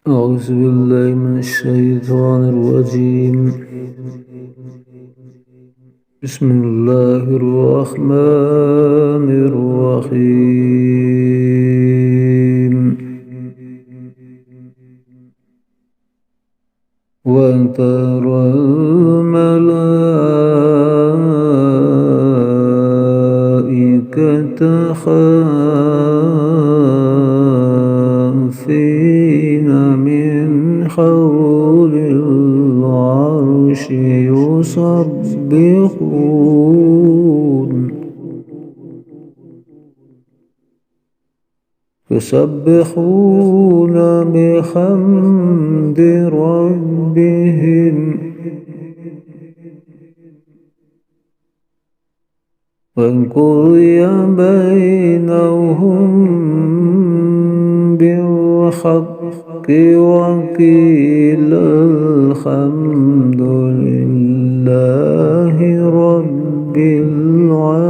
أعوذ بالله من الشيطان الرجيم. بسم الله الرحمن الرحيم. وترى الملائكة حافين من حول العرش يسبحون بحمد ربهم وقضي بينهم بالحق وقيل الحمد لله رب العالمين.